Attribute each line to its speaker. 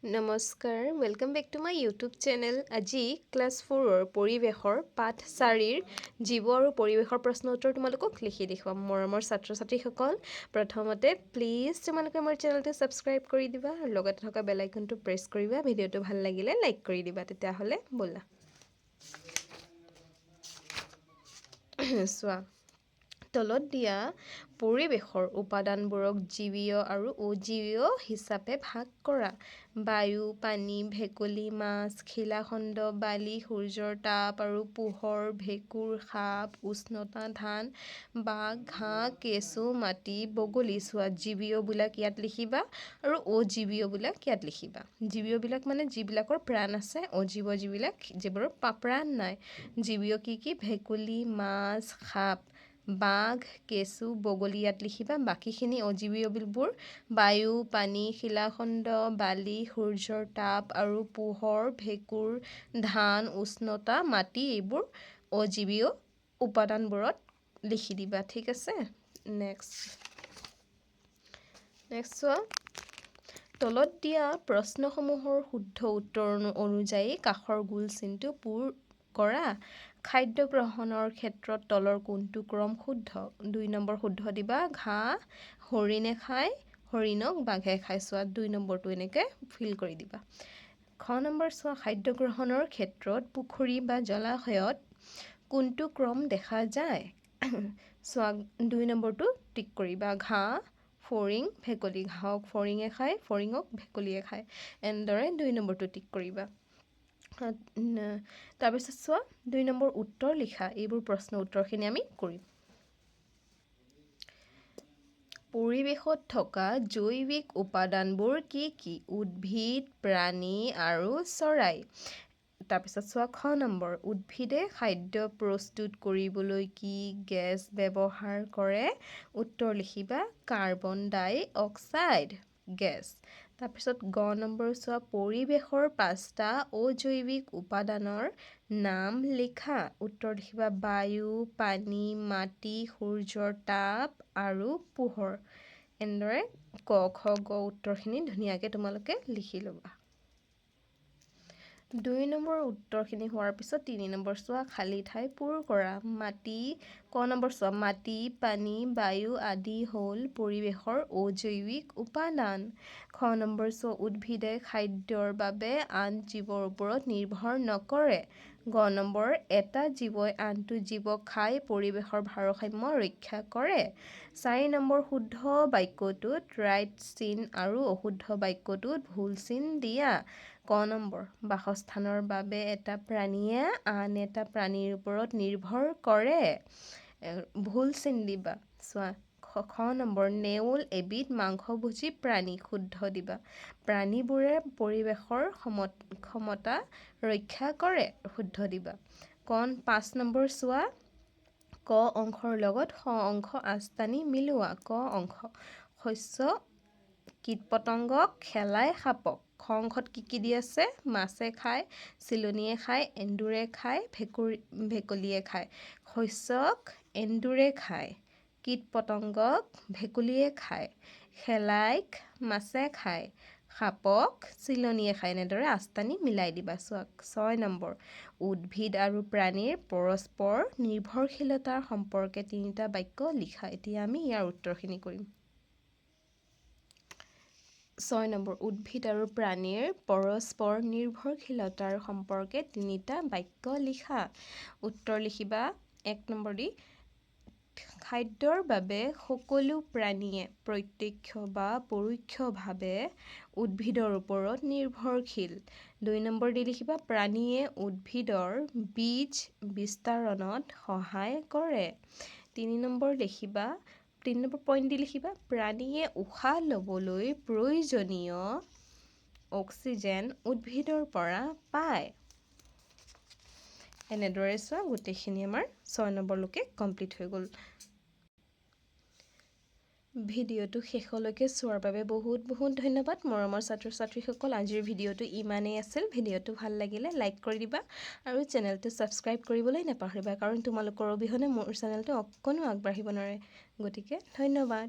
Speaker 1: নমস্কাৰ welcome back to my YouTube channel. আজি class 4ৰ পৰিৱেশৰ পাঠ 4ৰ জীৱ আৰু পৰিৱেশৰ প্ৰশ্ন উত্তৰ তোমালোকক লিখি দেখুৱাম। মৰমৰ ছাত্ৰ ছাত্ৰীসকল, প্ৰথমতে প্লিজ তোমালোকে মোৰ চেনেলটো ছাবস্ক্ৰাইব কৰি দিবা আৰু লগতে থকা বেল আইকনটো প্ৰেছ কৰিবা। ভিডিঅ'টো ভাল লাগিলে লাইক কৰি দিবা। তেতিয়াহ'লে ব'লা চোৱা, তলত দিয়া পৰিৱেশৰ উপাদানবোৰক জীৱীয় আৰু অজীৱীয় হিচাপে ভাগ কৰা। বায়ু, পানী, ভেকুলী, মাছ, শিলাখণ্ড, বালি, সূৰ্যৰ তাপ আৰু পোহৰ, ভেঁকুৰ, সাপ, উষ্ণতা, ধান, বাঘ, ঘাঁহ, কেঁচু, মাটি, বগলী। চোৱা, জীৱীয়বিলাক ইয়াত লিখিবা আৰু অজীৱীয়বিলাক ইয়াত লিখিবা। জীৱীয়বিলাক মানে যিবিলাকৰ প্ৰাণ আছে, অজীৱ যিবিলাক যিবোৰৰ প্ৰাণ নাই। জীৱীয় কি? ভেকুলী, মাছ, সাপ, বাঘ, কেঁচু, বগলী ইয়াত লিখিবা। বাকীখিনি অজীৱীয়বোৰ বায়ু, পানী, শিলাখণ্ড, বালি, সূৰ্যৰ তাপ আৰু পোহৰ, ভেঁকুৰ, ধান, উষ্ণতা, মাটি, এইবোৰ অজীৱীয় উপাদানবোৰত লিখি দিবা। ঠিক আছে, নেক্সট চোৱা, তলত দিয়া প্ৰশ্নসমূহৰ শুদ্ধ উত্তৰ অনুযায়ী কাষৰ গোল চিনটো পূৰ কৰা। খাদ্য গ্ৰহণৰ ক্ষেত্ৰত তলৰ কোনটো ক্ৰম শুদ্ধ? 2 নম্বৰ শুদ্ধ দিবা। ঘাঁহ হৰিণে খায়, হৰিণক বাঘে খায়। চোৱা, 2 নম্বৰটো এনেকৈ ফিল কৰি দিবা। খ নম্বৰ চোৱা, খাদ্য গ্ৰহণৰ ক্ষেত্ৰত পুখুৰী বা জলাশয়ত কোনটো ক্ৰম দেখা যায়? চোৱা, 2 নম্বৰটো টিক কৰিবা। ঘাঁহ, ফৰিং, ভেকুলী। ঘাঁহক ফৰিঙে খায়, ফৰিঙক ভেকুলীয়ে খায়। এনেদৰে 2 নম্বৰটো টিক কৰিবা। তাৰপিছত চোৱা, 2 নম্বৰ উত্তৰ লিখা। এইবোৰ প্ৰশ্ন উত্তৰখিনি আমি কৰিম। পৰিৱেশত থকা জৈৱিক উপাদানবোৰ কি? উদ্ভিদ, প্ৰাণী আৰু চৰাই। তাৰপিছত চোৱা, খ নম্বৰ, উদ্ভিদে খাদ্য প্ৰস্তুত কৰিবলৈ কি গেছ ব্যৱহাৰ কৰে? উত্তৰ লিখিবা, কাৰ্বন ডাই অক্সাইড গেছ। তাৰপিছত গ নম্বৰ চোৱা, পৰিৱেশৰ 5টা অজৈৱিক উপাদানৰ নাম লিখা। উত্তৰ লিখিবা, বায়ু, পানী, মাটি, সূৰ্যৰ তাপ আৰু পোহৰ। এনেদৰে ক, খ, গ উত্তৰখিনি ধুনীয়াকৈ তোমালোকে লিখি ল'বা। 2 নম্বৰ উত্তৰখিনি হোৱাৰ পিছত 3 নম্বৰ চোৱা, খালী ঠাই পূৰ কৰা। ক নম্বৰ চোৱা, মাটি, পানী, বায়ু আদি হ'ল পৰিৱেশৰ অজৈৱিক উপাদান। খ নম্বৰ চোৱা, উদ্ভিদে খাদ্যৰ বাবে আন জীৱৰ ওপৰত নিৰ্ভৰ নকৰে। গ নম্বৰ, এটা জীৱই আনটো জীৱক খাই পৰিৱেশৰ ভাৰসাম্য ৰক্ষা কৰে। 4 নম্বৰ শুদ্ধ বাক্যটোত ৰাইট চিন আৰু অশুদ্ধ বাক্যটোত ভুল চিন দিয়া। ক নম্বৰ, বাসস্থানৰ বাবে এটা প্ৰাণীয়ে আন এটা প্ৰাণীৰ ওপৰত নিৰ্ভৰ কৰে। ভুল চিন দিবা। চোৱা, খ নম্বৰ, নেউল এবিধ মাংসভোজী প্ৰাণী। শুদ্ধ দিবা। প্ৰাণীবোৰে পৰিৱেশৰ ক্ষমতা ৰক্ষা কৰে। শুদ্ধ দিবা। 5 নম্বৰ চোৱা, ক অংশৰ লগত খ অংশ আঁচটানি মিলোৱা। ক অংশ, শস্য কীট-পতংগক খেলায় সাপক। খ অংশত কি দি আছে? মাছে খায়, চিলনীয়ে খায়, এন্দুৰে খায়, ভেকুলীয়ে খায়। শস্যক এন্দুৰে খায়, কীট-পতংগক ভেকুলীয়ে খায়, শেলাইক মাছে খায়, সাপক চিলনীয়ে খায়। এনেদৰে আঁচটানি মিলাই দিবা। চোৱা, 6 নম্বৰ, উদ্ভিদ আৰু প্ৰাণীৰ পৰস্পৰ নিৰ্ভৰশীলতাৰ সম্পৰ্কে 3টা বাক্য লিখা। এতিয়া আমি ইয়াৰ উত্তৰখিনি কৰিম। 6 নম্বৰ, উদ্ভিদ আৰু প্ৰাণীৰ পৰস্পৰ নিৰ্ভৰশীলতাৰ সম্পৰ্কে 3টা বাক্য লিখা। উত্তৰ লিখিবা। 1 নম্বৰ দি, খাদ্যৰ বাবে সকলো প্ৰাণীয়ে প্ৰত্যক্ষ বা পৰোক্ষভাৱে উদ্ভিদৰ ওপৰত নিৰ্ভৰশীল। 2 নম্বৰ দি লিখিবা, প্ৰাণীয়ে উদ্ভিদৰ বীজ বিস্তাৰণত সহায় কৰে। 3 নম্বৰ পইণ্ট দি লিখিবা, প্ৰাণীয়ে উশাহ ল'বলৈ প্ৰয়োজনীয় অক্সিজেন উদ্ভিদৰ পৰা পায়। এনেদৰে চোৱা, গোটেইখিনি আমাৰ 6 নম্বৰলৈকে কমপ্লিট হৈ গ'ল। ভিডিঅ'টো শেষলৈকে চোৱাৰ বাবে বহুত বহুত ধন্যবাদ। মৰমৰ ছাত্ৰ ছাত্ৰীসকল, আজিৰ ভিডিঅ'টো ইমানেই আছিল। ভিডিঅ'টো ভাল লাগিলে লাইক কৰি দিবা আৰু চেনেলটো ছাবস্ক্ৰাইব কৰিবলৈ নাপাহৰিবা, কাৰণ তোমালোকৰ অবিহনে মোৰ চেনেলটো অকণো আগবাঢ়িব নোৱাৰে। গতিকে ধন্যবাদ।